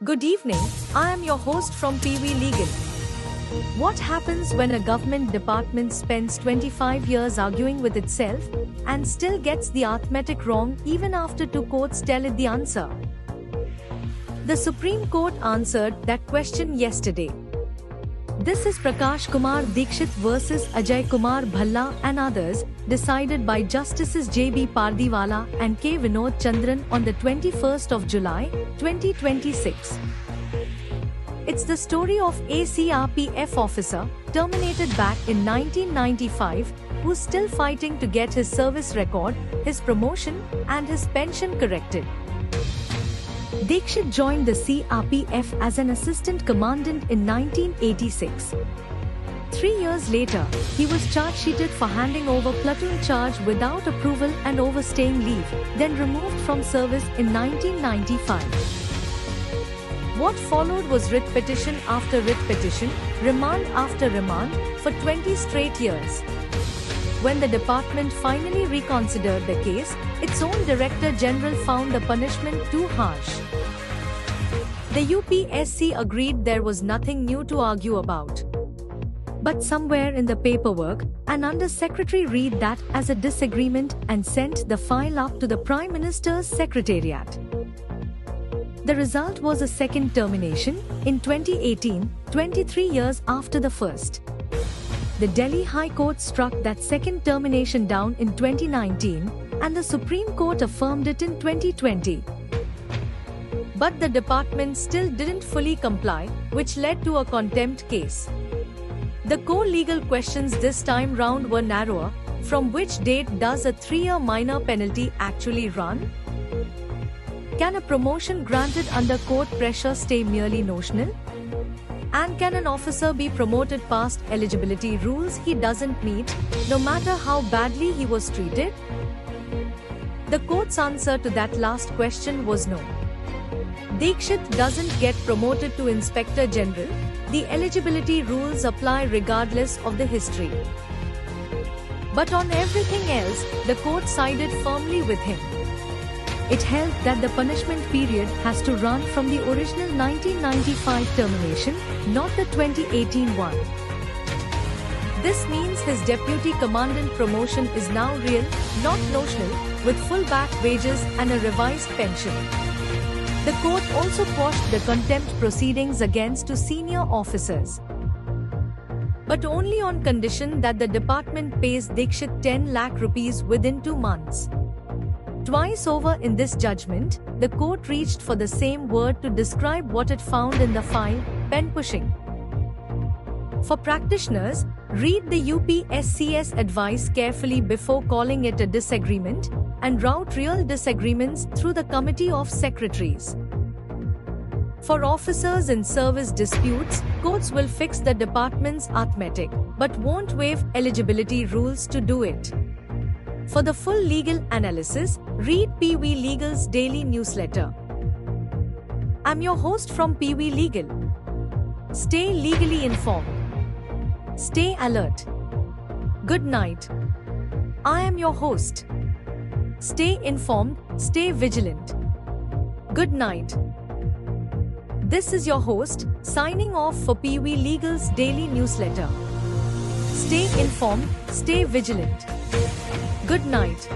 Good evening, I am your host from PV Legal. What happens when a government department spends 25 years arguing with itself and still gets the arithmetic wrong even after two courts tell it the answer? The Supreme Court answered that question yesterday. This is Prakash Kumar Dikshit versus Ajay Kumar Bhalla and others, decided by Justices J.B. Pardiwala and K. Vinod Chandran on the 21st of July, 2026. It's the story of a CRPF officer, terminated back in 1995, who's still fighting to get his service record, his promotion, and his pension corrected. Dikshit joined the CRPF as an assistant commandant in 1986. 3 years later, he was charge-sheeted for handing over platoon charge without approval and overstaying leave, then removed from service in 1995. What followed was writ petition after writ petition, remand after remand, for 20 straight years. When the department finally reconsidered the case, its own Director General found the punishment too harsh. The UPSC agreed there was nothing new to argue about. But somewhere in the paperwork, an Under-Secretary read that as a disagreement and sent the file up to the Prime Minister's Secretariat. The result was a second termination in 2018, 23 years after the first. The Delhi High Court struck that second termination down in 2019, and the Supreme Court affirmed it in 2020. But the department still didn't fully comply, which led to a contempt case. The core legal questions this time round were narrower. From which date does a 3-year minor penalty actually run? Can a promotion granted under court pressure stay merely notional? And can an officer be promoted past eligibility rules he doesn't meet, no matter how badly he was treated? The court's answer to that last question was no. Dikshit doesn't get promoted to Inspector General. The eligibility rules apply regardless of the history. But on everything else, the court sided firmly with him. It held that the punishment period has to run from the original 1995 termination, not the 2018 one. This means his deputy commandant promotion is now real, not notional, with full back wages and a revised pension. The court also quashed the contempt proceedings against two senior officers, but only on condition that the department pays Dikshit 10 lakh rupees within 2 months. Twice over in this judgment, the court reached for the same word to describe what it found in the file: pen pushing. For practitioners, read the UPSC's advice carefully before calling it a disagreement, and route real disagreements through the Committee of Secretaries. For officers in service disputes, courts will fix the department's arithmetic, but won't waive eligibility rules to do it. For the full legal analysis, read PV Legal's daily newsletter. I'm your host from PV Legal. Stay legally informed. Stay alert. Good night. I am your host. Stay informed, stay vigilant. Good night. This is your host, signing off for PV Legal's daily newsletter. Stay informed, stay vigilant. Good night.